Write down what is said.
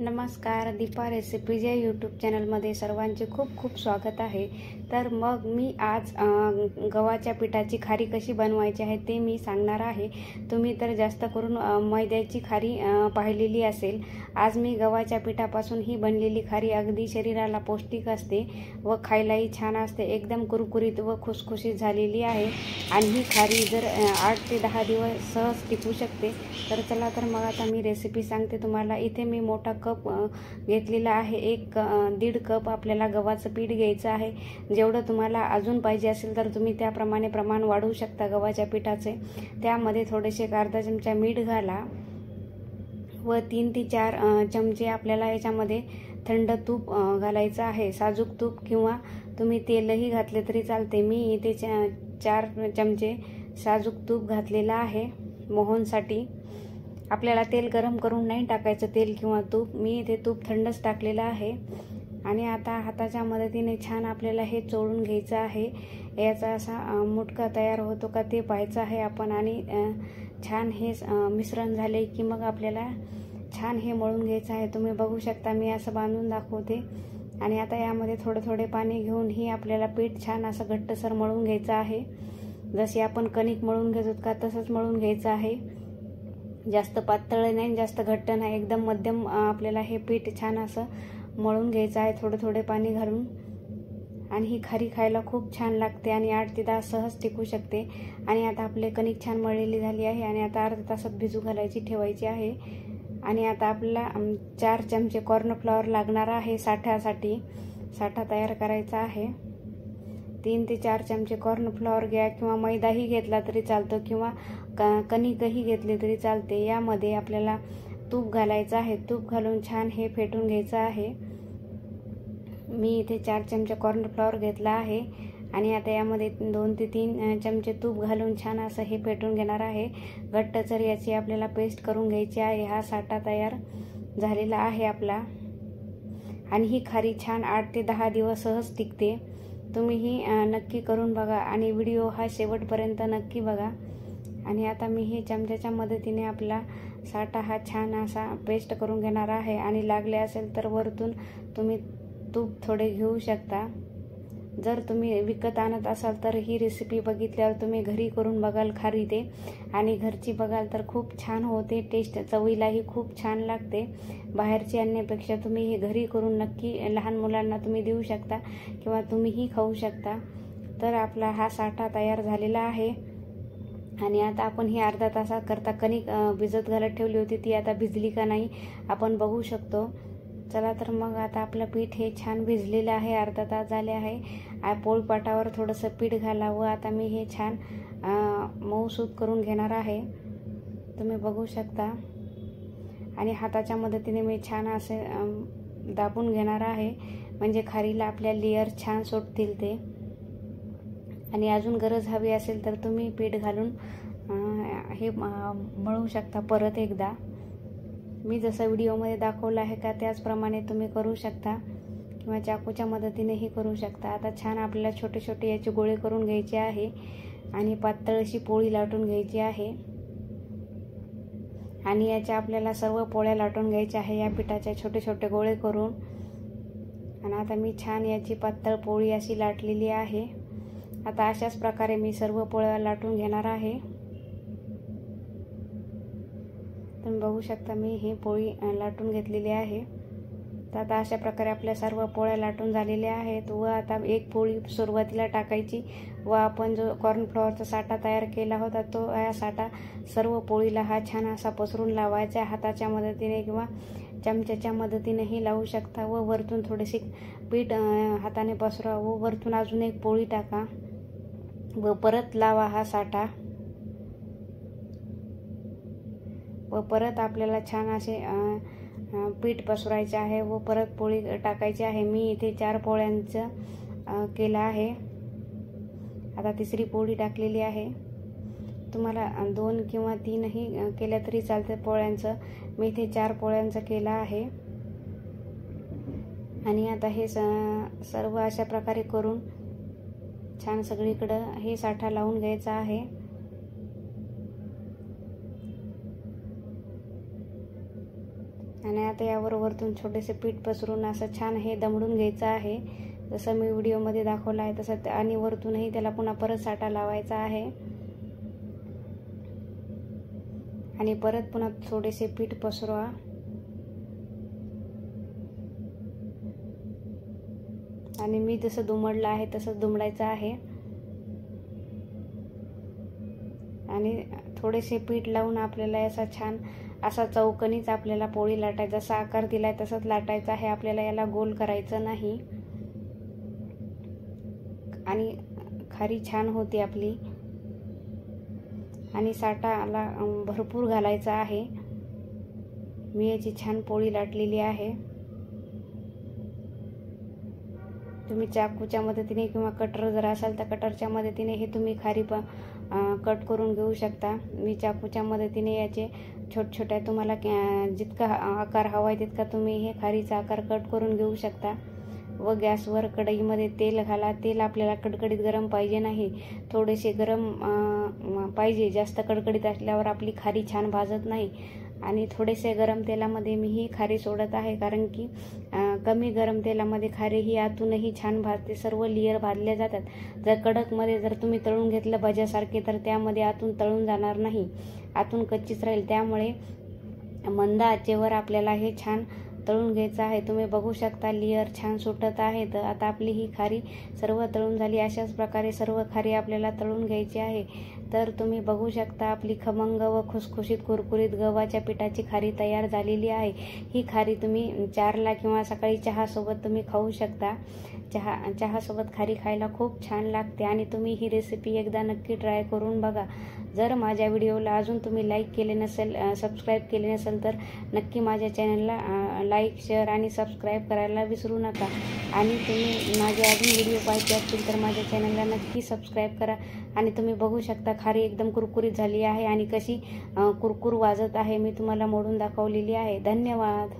नमस्कार, दीपा रेसिपीज या यूट्यूब चॅनलमध्ये सर्वांचे खूप खूप स्वागत आहे। तर मग मी आज गव्हाच्या पिठाची खारी कशी बनवायची आहे ते मी सांगणार आहे। तुम्ही तर जास्त करून मैद्याची खारी पाहिलेली असेल। आज मी गव्हाच्या पिठापासून ही बनलेली खारी अगदी शरीराला पौष्टिक असते व खायलाही छान असते, एकदम कुरकुरीत व खुसखुशीत झालेली आहे। आणि ही खारी जर 8 ते 10 दिवस सहज टिकू शकते। तर चला तर मग आता मी रेसिपी सांगते तुम्हाला। इथे मी मोठा कप घेतलेला आहे। 1.5 कप आपल्याला गव्हाचं पीठ घ्यायचं आहे। जेवढं तुम्हाला अजून पाहिजे असेल तर तुम्ही त्याप्रमाणे प्रमाण वाढवू शकता गव्हाच्या पिठाचे। त्यामध्ये थोडेसे अर्धा चमचा मीठ घाला व 3 ते 4 चमचे आपल्याला याच्यामध्ये थंड तूप घालायचं आहे। साजूक तूप किंवा तुम्ही तेलही घातले तरी चालते। मी इथे 4 चमचे साजूक तूप घातलेला आहे मोहनसाठी। आपल्याला तेल गरम करून नाही टाकायचं, तेल किंवा तूप। मी इथे तूप थंडच टाकलेलं आहे। आणि आता हाताच्या मदतीने छान आपल्याला हे चोळून घ्यायचं आहे। याचा असा मुटका तयार होतो का ते पाहायचं आहे आपण। आणि छान हे मिश्रण झाले की मग आपल्याला छान हे मळून घ्यायचं आहे। तुम्ही बघू शकता मी असं बांधून दाखवते। आणि आता यामध्ये थोडे थोडे पाणी घेऊन ही आपल्याला पीठ छान असं घट्टसर मळून घ्यायचं आहे। जसे आपण कणिक मळून घेतो का तसंच मळून घ्यायचं आहे। जास्त पातळ नाही, जास्त घट्ट नाही, एकदम मध्यम आपल्याला हे पीठ छान असं मळून घ्यायचं आहे थोडे थोडे पाणी घालून। आणि ही खारी खायला खूप छान लागते आणि 8 ते 10 सहज टिकू शकते। आणि आता आपले कणिक छान मळलेली झाली आहे आणि आता अर्ध्या तासात भिजू घालायची ठेवायची आहे। आणि आता आपल्याला 4 चमचे कॉर्नफ्लॉवर लागणार आहे साठ्यासाठी। साठा तयार करायचा आहे। 3 ते 4 चमचे कॉर्नफ्लॉवर घ्या किंवा मैदाही घेतला तरी चालतो किंवा कणिकही घेतली तरी चालते। यामध्ये आपल्याला तूप घालायचं आहे। तूप घालून छान हे फेटून घ्यायचं आहे। मी इथे 4 चमचे कॉर्नफ्लॉवर घेतला आहे आणि आता यामध्ये 2 ते 3 चमचे तूप घालून छान असं हे फेटून घेणार आहे। घट्टसर याची आपल्याला पेस्ट करून घ्यायची आहे। हा साठा तयार झालेला आहे आपला। आणि ही खारी छान 8 ते 10 दिवस सहज टिकते। तुम्ही ही नक्की करून बघा आणि व्हिडिओ हा शेवटपर्यंत नक्की बघा। आणि आता मी हे चमच्याच्या मदतीने आपला साठा हा छान असा पेस्ट करून घेणार आहे। आणि लागले असेल तर वरतून तुम्ही तूप थोडे घेऊ शकता। जर तुम्ही विकत आणत असाल तर ही रेसिपी बघितल्यावर तुम्ही घरी करून बघाल खारी ते, आणि घरची बघाल तर खूप छान होते। टेस्ट चवीलाही खूप छान लागते। बाहेरची आणण्यापेक्षा तुम्ही हे घरी करून नक्की लहान मुलांना तुम्ही देऊ शकता किंवा तुम्हीही खाऊ शकता। तर आपला हा साठा तयार झालेला आहे। आणि आता आपण ही अर्धा तासाकरता कणिक भिजत घालत ठेवली होती, ती आता भिजली का नाही आपण बघू शकतो। चला तर मग आता आपलं पीठ हे छान भिजलेलं आहे, अर्धा तास झाले आहे। पोळपाटावर थोडंसं पीठ घालावं। आता मी हे छान मऊसूत करून घेणार आहे, तुम्ही बघू शकता। आणि हाताच्या मदतीने मी छान असे दाबून घेणार आहे, म्हणजे खारीला आपल्या लेयर छान सुटतील ते। आणि अजून गरज हवी असेल तर तुम्ही पीठ घालून हे मळू शकता परत एकदा। मी जसं व्हिडिओमध्ये दाखवलं आहे का त्याचप्रमाणे तुम्ही करू शकता किंवा चाकूच्या मदतीनेही करू शकता। आता छान आपल्याला छोटे छोटे याचे गोळे करून घ्यायचे आहे आणि पातळ अशी पोळी लाटून घ्यायची आहे। आणि याच्या आपल्याला सर्व पोळ्या लाटून घ्यायच्या आहे या पिठाच्या छोटे छोटे गोळे करून। आणि आता मी छान याची पातळ पोळी अशी लाटलेली आहे। आता अशाच प्रकारे मी सर्व पोळ्या लाटून घेणार आहे। तुम्ही बघू शकता मी ही पोळी लाटून घेतलेली आहे। तर आता अशा प्रकारे आपल्या सर्व पोळ्या लाटून झालेल्या आहेत। व आता एक पोळी सुरुवातीला टाकायची व आपण जो कॉर्नफ्लॉवरचा साठा तयार केला होता तो हा साठा सर्व पोळीला हा छान असा पसरून लावायचा। हाताच्या मदतीने किंवा चमच्याच्या मदतीनेही लावू शकता। व वरतून थोडेसे पीठ हाताने पसरवा व वरतून अजून एक पोळी टाका व परत लावा हा साठा। व परत आपल्याला छान असे पीठ पसरायचे आहे व परत पोळी टाकायची आहे। मी इथे 4 पोळ्यांचं केलं आहे। आता तिसरी पोळी टाकलेली आहे। तुम्हाला 2 किंवा 3ही केल्या तरी चालते पोळ्यांचं। मी इथे 4 पोळ्यांचं केलं आहे। आणि आता हे सर्व अशा प्रकारे करून छान सगळीकडे हे साठा लावून घ्यायचा आहे। आणि आता यावर वरतून छोटेसे पीठ पसरून असं छान हे दमडून घ्यायचं आहे, जसं मी व्हिडिओमध्ये दाखवलं आहे तसं. आणि वरतूनही त्याला पुन्हा परत साठा लावायचा आहे आणि परत पुन्हा थोडेसे पीठ पसरवा आणि मी जसं दुमडलं आहे तसंच दुमडायचं आहे. आणि थोडेसे पीठ लावून आपल्याला असा छान असा चौकोनीच आपल्याला पोळी लाटायचा, जसा आकार दिलाय तसंच लाटायचा आहे. आपल्याला याला गोल करायचं नाही. आणि खारी छान होती आपली. आणि साठाला भरपूर घालायचा आहे. मी याची छान पोळी लाटलेली आहे. तुम्ही चाकूच्या मदतीने किंवा कटर जर असाल तर कटरच्या मदतीने हे तुम्ही खारी कट करून घेऊ शकता. मी चाकूच्या मदतीने याचे छोट्या तुम्हाला जितका आकार हवा आहे तितका तुम्ही हे खारीचा आकार कट करून घेऊ शकता. व गॅसवर कढईमध्ये तेल घाला. तेल आपल्याला कडकडीत गरम पाहिजे नाही, थोडेसे गरम पाहिजे. जास्त कडकडीत असल्यावर आपली खारी छान भाजत नाही. आणि थोडेसे गरम तेलामध्ये मी ही खारी सोडत आहे, कारण की कमी गरम तेलामध्ये खारी ही आतूनही छान भाजते, सर्व लेयर भाजले जातात. जर कडकमध्ये जर तुम्ही तळून घेतलं भाज्यासारखे तर त्यामध्ये आतून तळून जाणार नाही, आतून कच्चीच राहील. त्यामुळे मंद आचेवर आपल्याला हे छान तळून घ्यायचं आहे. तुम्ही बघू शकता लेयर छान सुटत आहे. तर आता आपली ही खारी सर्व तळून झाली. अशाच प्रकारे सर्व खारी आपल्याला तळून घ्यायची आहे. तर तुम्ही बघू शकता आपली खमंग व खुसखुशीत कुरकुरीत गव्हाच्या पिठाची खारी तयार झालेली आहे. ही खारी तुम्ही 4ला किंवा सकाळी चहासोबत तुम्ही खाऊ शकता. चहासोबत खारी खायला खूप छान लागते. आणि तुम्ही ही रेसिपी एकदा नक्की ट्राय करून बघा. जर माझ्या व्हिडिओला अजून तुम्ही लाईक केले नसेल, सबस्क्राईब केले नसेल तर नक्की माझ्या चॅनलला लाईक, शेअर आणि सबस्क्राईब करायला विसरू नका. आणि तुम्ही माझे अजून व्हिडिओ पाहिजे असतील तर माझ्या चॅनलला नक्की सबस्क्राईब करा. आणि तुम्ही बघू शकता खारी एकदम कुरकुरीत झाली आहे आणि कशी कुरकुर वाजत आहे, मी तुम्हाला मोडून दाखवलेली आहे. धन्यवाद.